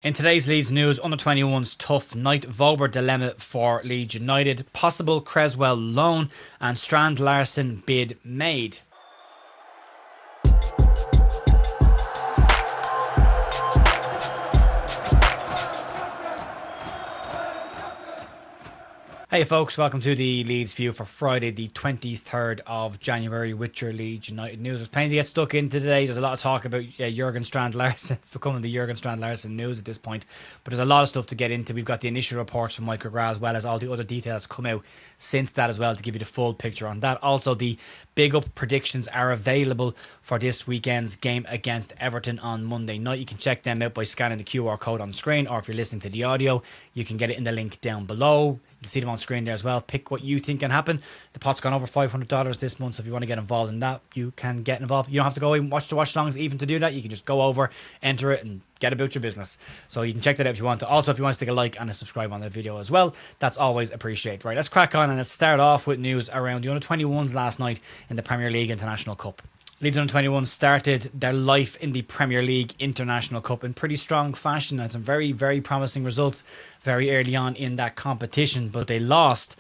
In today's Leeds news, under-21's tough night, Wober dilemma for Leeds United, possible Cresswell loan and Strand-Larsen bid made. Hey folks, welcome to the Leeds View for Friday the 23rd of January with your Leeds United news. There's plenty to get stuck in today. There's a lot of talk about Jurgen Strand-Larsen. It's becoming the Jurgen Strand-Larsen news at this point. But there's a lot of stuff to get into. We've got the initial reports from Mike McGrath as well as all the other details come out since that as well to give you the full picture on that. Also, the big up predictions are available for this weekend's game against Everton on Monday night. You can check them out by scanning the QR code on the screen, or if you're listening to the audio, you can get it in the link down below. You'll see them on screen there as well. Pick what you think can happen. The pot's gone over $500 this month, so if you want to get involved in that, you can get involved. You don't have to go and watch the watch-alongs even to do that. You can just go over, enter it, and get about your business. So you can check that out if you want to. Also, if you want to stick a like and a subscribe on the video as well, that's always appreciated. Right, let's crack on and let's start off with news around the under-21s last night in the Premier League International Cup. Leeds under-21 started their life in the Premier League International Cup in pretty strong fashion and some very, very promising results very early on in that competition, but they lost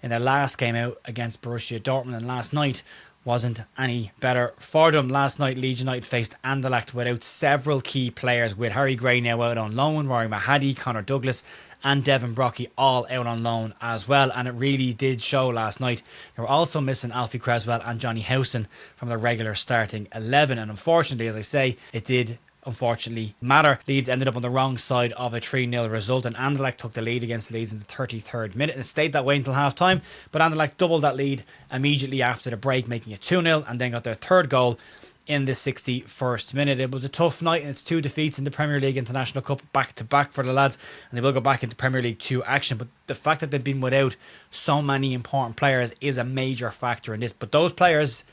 in their last game out against Borussia Dortmund, and last night wasn't any better for them. Last night, Leeds United faced Anderlecht without several key players, with Harry Gray now out on loan, Rory Mahadi, Connor Douglas and Devin Brocky all out on loan as well, and it really did show last night. They were also missing Alfie Cresswell and Johnny Howson from their regular starting 11, and unfortunately, as I say, it did unfortunately matter. Leeds ended up on the wrong side of a 3-0 result, and Anderlecht took the lead against Leeds in the 33rd minute, and it stayed that way until half time, but Anderlecht doubled that lead immediately after the break, making it 2-0, and then got their third goal in the 61st minute. It was a tough night, and it's 2 defeats in the Premier League International Cup back to back for the lads, and they will go back into Premier League 2 action, but the fact that they've been without so many important players is a major factor in this. But those players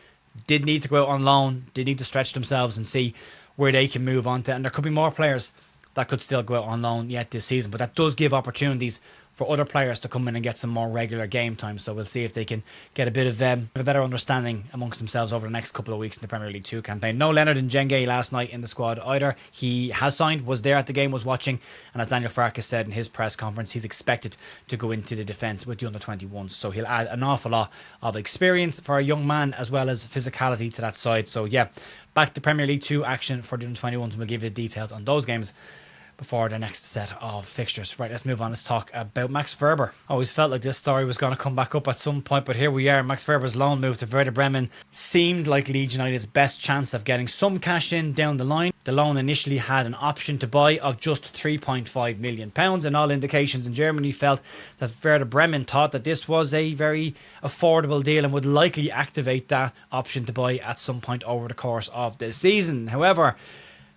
did need to go out on loan, did need to stretch themselves and see where they can move on to, and there could be more players that could still go out on loan yet this season, but that does give opportunities for other players to come in and get some more regular game time. So we'll see if they can get a bit of a better understanding amongst themselves over the next couple of weeks in the Premier League 2 campaign. No Leonard Njenge last night in the squad either. He has signed, was there at the game, was watching, and as Daniel Farkas said in his press conference, he's expected to go into the defence with the under-21s. So he'll add an awful lot of experience for a young man as well as physicality to that side. So yeah, back to Premier League 2 action for the under-21s, and we'll give you the details on those games before the next set of fixtures. Right, let's move on. Let's talk about Max Werder. Always felt like this story was going to come back up at some point, but here we are. Max Werder's loan move to Werder Bremen seemed like Leeds United's best chance of getting some cash in down the line. The loan initially had an option to buy of just £3.5 million, and all indications in Germany felt that Werder Bremen thought that this was a very affordable deal and would likely activate that option to buy at some point over the course of the season. However,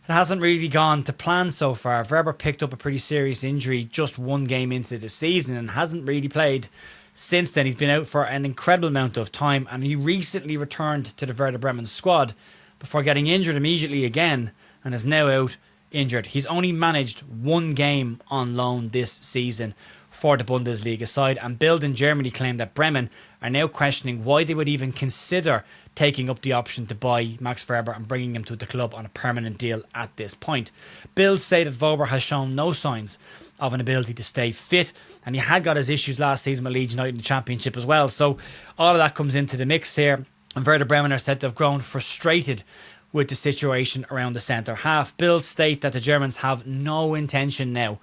it hasn't really gone to plan so far. Werder picked up a pretty serious injury just one game into the season and hasn't really played since then. He's been out for an incredible amount of time, and he recently returned to the Werder Bremen squad before getting injured immediately again and is now out injured. He's only managed one game on loan this season for the Bundesliga side, and Bild in Germany claimed that Bremen are now questioning why they would even consider taking up the option to buy Max Werder and bringing him to the club on a permanent deal at this point. Bild say that Wober has shown no signs of an ability to stay fit, and he had got his issues last season with Leeds United in the Championship as well. So all of that comes into the mix here, and Werder Bremen are said to have grown frustrated with the situation around the centre half. Bild state that the Germans have no intention now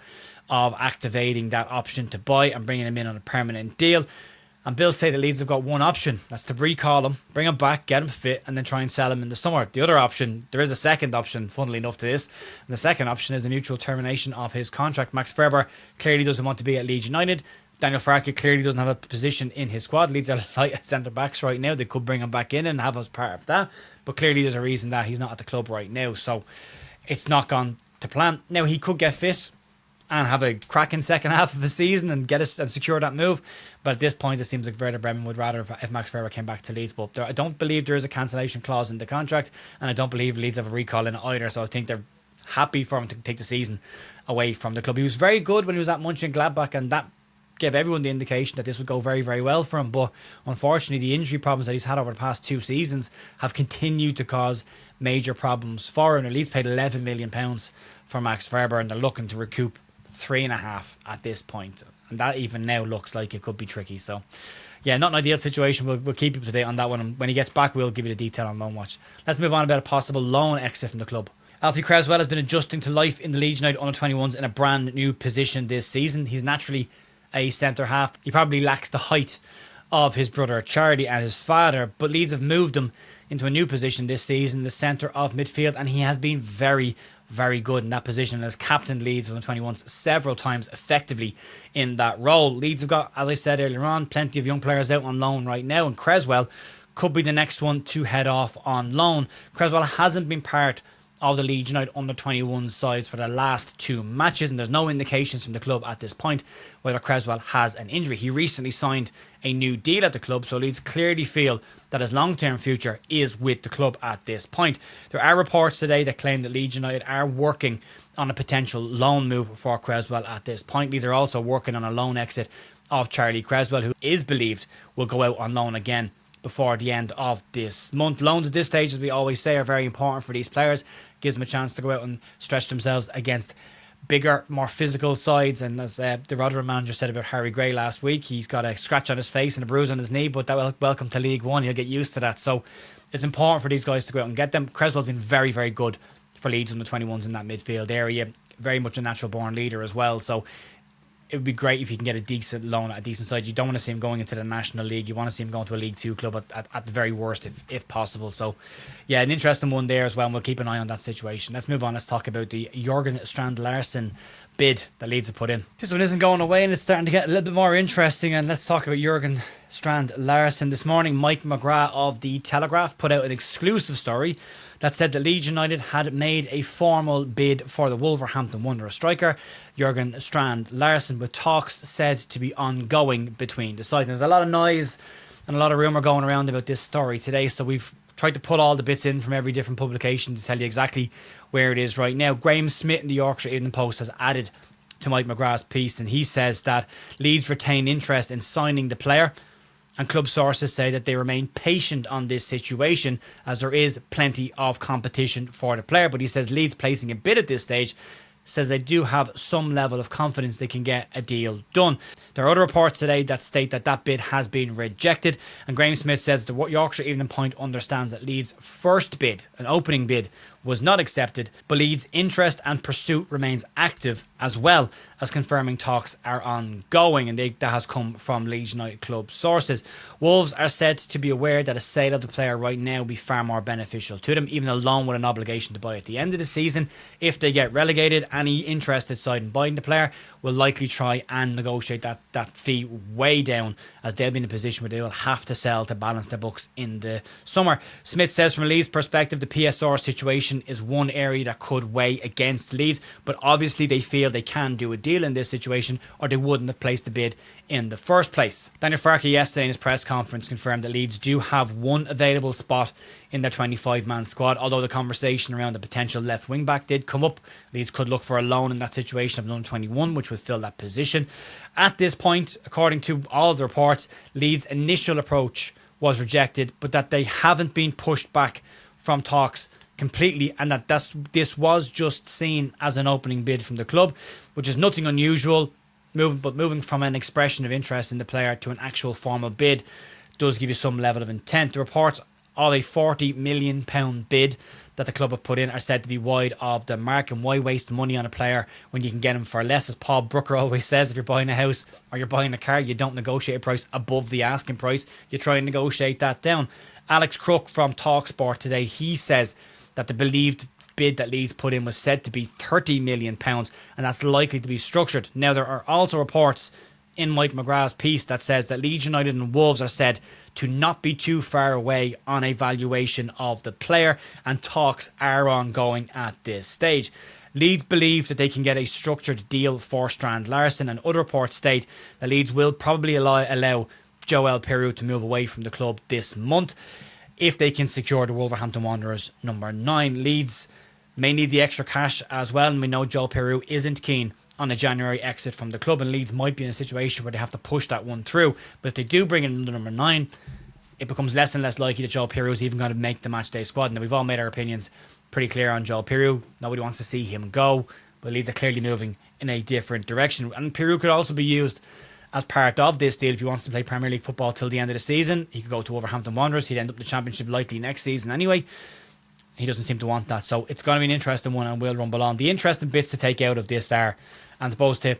of activating that option to buy and bringing him in on a permanent deal. And Bill say the Leeds have got one option. That's to recall him, bring him back, get him fit, and then try and sell him in the summer. The other option, there is a second option, funnily enough to this. And the second option is a mutual termination of his contract. Max Werder clearly doesn't want to be at Leeds United. Daniel Farke clearly doesn't have a position in his squad. Leeds are light at centre-backs right now. They could bring him back in and have him as part of that. But clearly there's a reason that he's not at the club right now. So it's not gone to plan. Now, he could get fit and have a cracking second half of the season and get us and secure that move. But at this point, it seems like Werder Bremen would rather if Max Werder came back to Leeds. But I don't believe there is a cancellation clause in the contract, and I don't believe Leeds have a recall in it either. So I think they're happy for him to take the season away from the club. He was very good when he was at Mönchengladbach, and that gave everyone the indication that this would go very, very well for him. But unfortunately, the injury problems that he's had over the past 2 seasons have continued to cause major problems for him. Leeds paid £11 million for Max Werber, and they're looking to recoup 3.5 at this point. And that even now looks like it could be tricky. So, yeah, not an ideal situation. We'll keep you up to date on that one. And when he gets back, we'll give you the detail on Loan Watch. Let's move on about a possible loan exit from the club. Alfie Cresswell has been adjusting to life in the Leeds United under-21s in a brand new position this season. He's naturally a centre-half. He probably lacks the height of his brother Charlie and his father, but Leeds have moved him into a new position this season, the centre of midfield, and he has been very, very good in that position and has captained Leeds under-21s several times effectively in that role. Leeds have got, as I said earlier on, plenty of young players out on loan right now, and Cresswell could be the next one to head off on loan. Cresswell hasn't been part of the Leeds United under-21 sides for the last 2 matches, and there's no indications from the club at this point whether Cresswell has an injury. He recently signed a new deal at the club, so Leeds clearly feel that his long-term future is with the club at this point. There are reports today that claim that Leeds United are working on a potential loan move for Cresswell at this point. Leeds are also working on a loan exit of Charlie Cresswell, who is believed will go out on loan again before the end of this month. Loans at this stage, as we always say, are very important for these players. Gives them a chance to go out and stretch themselves against bigger, more physical sides. And as the Rotherham manager said about Harry Gray last week, he's got a scratch on his face and a bruise on his knee, but that will welcome to League One. He'll get used to that. So it's important for these guys to go out and get them. Cresswell's been very, very good for Leeds under 21s in that midfield area. Very much a natural born leader as well. So it would be great if you can get a decent loan at a decent side. You don't want to see him going into the National League. You want to see him going to a League 2 club at the very worst, if possible. So, yeah, an interesting one there as well, and we'll keep an eye on that situation. Let's move on. Let's talk about the Jurgen Strand-Larsen bid that Leeds have put in. This one isn't going away, and it's starting to get a little bit more interesting. And let's talk about Jurgen Strand-Larsen. This morning, Mike McGrath of The Telegraph put out an exclusive story that said that Leeds United had made a formal bid for the Wolverhampton Wanderers striker, Jurgen Strand-Larsen, with talks said to be ongoing between the sides. There's a lot of noise and a lot of rumour going around about this story today, so we've tried to pull all the bits in from every different publication to tell you exactly where it is right now. Graham Smith in the Yorkshire Evening Post has added to Mike McGrath's piece, and he says that Leeds retain interest in signing the player, and club sources say that they remain patient on this situation as there is plenty of competition for the player. But he says Leeds placing a bid at this stage says they do have some level of confidence they can get a deal done. There are other reports today that state that that bid has been rejected, and Graham Smith says the Yorkshire Evening Point understands that Leeds' first bid, an opening bid, was not accepted, but Leeds' interest and pursuit remains active, as well as confirming talks are ongoing, and that has come from Leeds United club sources. Wolves are said to be aware that a sale of the player right now will be far more beneficial to them, even a loan with an obligation to buy at the end of the season. If they get relegated, any interested side in buying the player will likely try and negotiate that fee way down, as they'll be in a position where they will have to sell to balance their books in the summer. Smith says from a Leeds perspective, the PSR situation is one area that could weigh against Leeds, but obviously they feel they can do a deal in this situation or they wouldn't have placed the bid in the first place. Daniel Farke yesterday in his press conference confirmed that Leeds do have one available spot in their 25-man squad, although the conversation around the potential left wing back did come up. Leeds could look for a loan in that situation of number 21, which would fill that position. At this point, according to all the reports, Leeds' initial approach was rejected, but that they haven't been pushed back from talks completely, and that this was just seen as an opening bid from the club, which is nothing unusual. Moving from an expression of interest in the player to an actual formal bid does give you some level of intent. The reports of a £40 million bid that the club have put in are said to be wide of the mark, and why waste money on a player when you can get him for less? As Paul Brooker always says, if you're buying a house or you're buying a car, you don't negotiate a price above the asking price, you try and negotiate that down. Alex Crook from TalkSport today, he says that the believed bid that Leeds put in was said to be £30 million, and that's likely to be structured. Now, there are also reports in Mike McGrath's piece that says that Leeds United and Wolves are said to not be too far away on a valuation of the player, and talks are ongoing at this stage. Leeds believe that they can get a structured deal for Strand-Larsen, and other reports state that Leeds will probably allow Joel Peru to move away from the club this month if they can secure the Wolverhampton Wanderers number 9. Leeds may need the extra cash as well, and we know Joel Peru isn't keen on a January exit from the club, and Leeds might be in a situation where they have to push that one through. But if they do bring in the number 9, it becomes less and less likely that Joel Piroe is even going to make the matchday squad. Now, we've all made our opinions pretty clear on Joel Piroe. Nobody wants to see him go, but Leeds are clearly moving in a different direction. And Piroe could also be used as part of this deal. If he wants to play Premier League football till the end of the season, he could go to Wolverhampton Wanderers. He'd end up in the Championship likely next season anyway. He doesn't seem to want that. So it's going to be an interesting one, and we'll rumble on. The interesting bits to take out of this are, and supposed to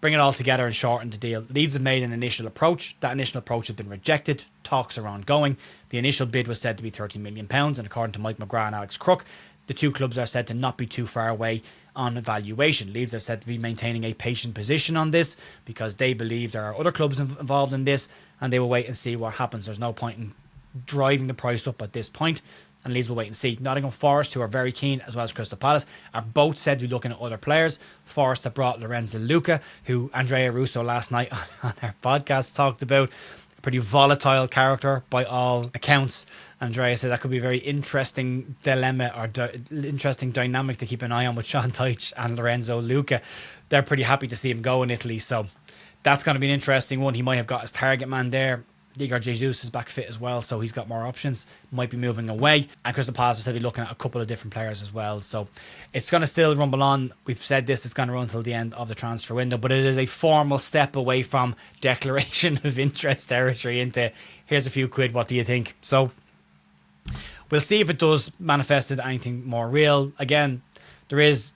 bring it all together and shorten the deal. Leeds have made an initial approach. That initial approach has been rejected. Talks are ongoing. The initial bid was said to be £30 million, and according to Mike McGrath and Alex Crook, the two clubs are said to not be too far away on valuation. Leeds are said to be maintaining a patient position on this because they believe there are other clubs involved in this, and they will wait and see what happens. There's no point in driving the price up at this point, and Leeds will wait and see. Nottingham Forest, who are very keen, as well as Crystal Palace, are both said to be looking at other players. Forest have brought Lorenzo Luca, who Andrea Russo last night on our podcast talked about. A pretty volatile character by all accounts. Andrea said that could be a very interesting dilemma or interesting dynamic to keep an eye on with Sean Dyche and Lorenzo Luca. They're pretty happy to see him go in Italy, so that's going to be an interesting one. He might have got his target man there. Igor Jesus is back fit as well, so he's got more options. Might be moving away. And Crystal Palace is said to be looking at a couple of different players as well. So it's going to still rumble on. We've said this, it's going to run until the end of the transfer window, but it is a formal step away from declaration of interest territory into here's a few quid, what do you think? So we'll see if it does manifest into anything more real. Again, there is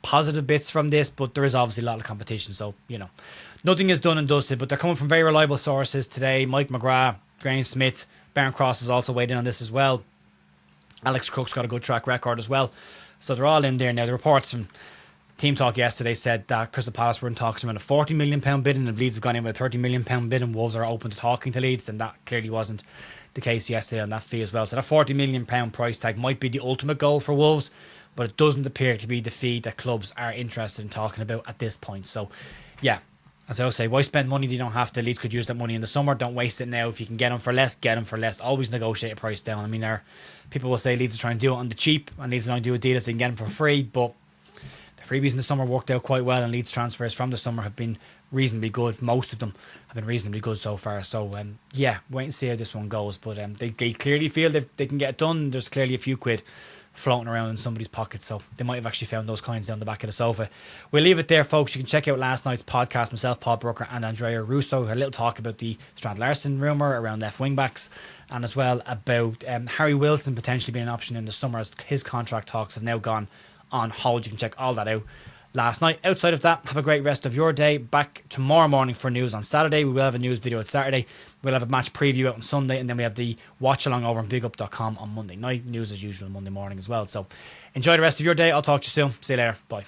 positive bits from this, but there is obviously a lot of competition, so nothing is done and dusted, but they're coming from very reliable sources today. Mike McGrath, Graham Smith, Baron Cross has also weighed in on this as well. Alex Crook's got a good track record as well, so they're all in there now. The reports from Team Talk yesterday said that Crystal Palace were in talks around a £40 million bid, and if Leeds have gone in with a £30 million bid and Wolves are open to talking to Leeds, then that clearly wasn't the case yesterday on that fee as well. So that £40 million price tag might be the ultimate goal for Wolves, but it doesn't appear to be the fee that clubs are interested in talking about at this point. So yeah, as I always say, why spend money that you don't have to? Leeds could use that money in the summer. Don't waste it now. If you can get them for less, get them for less. Always negotiate a price down. I mean, people will say Leeds are trying to do it on the cheap, and Leeds are trying to do a deal if they can get them for free, but the freebies in the summer worked out quite well, and Leeds transfers from the summer have been reasonably good. Most of them have been reasonably good so far. So yeah, wait and see how this one goes. But they clearly feel that they can get it done. There's clearly a few quid floating around in somebody's pocket, so they might have actually found those coins down the back of the sofa. We'll leave it there, folks. You can check out last night's podcast. Myself, Paul Brooker, and Andrea Russo had a little talk about the Strand-Larsen rumour around left wing backs, and as well about Harry Wilson potentially being an option in the summer, as his contract talks have now gone on hold. You can check all that out last night. Outside of that, have a great rest of your day. Back tomorrow morning for news on Saturday. We will have a news video on Saturday. We'll have a match preview out on Sunday, and then we have the watch along over on bigup.com on Monday night. News as usual Monday morning as well. So enjoy the rest of your day. I'll talk to you soon. See you later. Bye.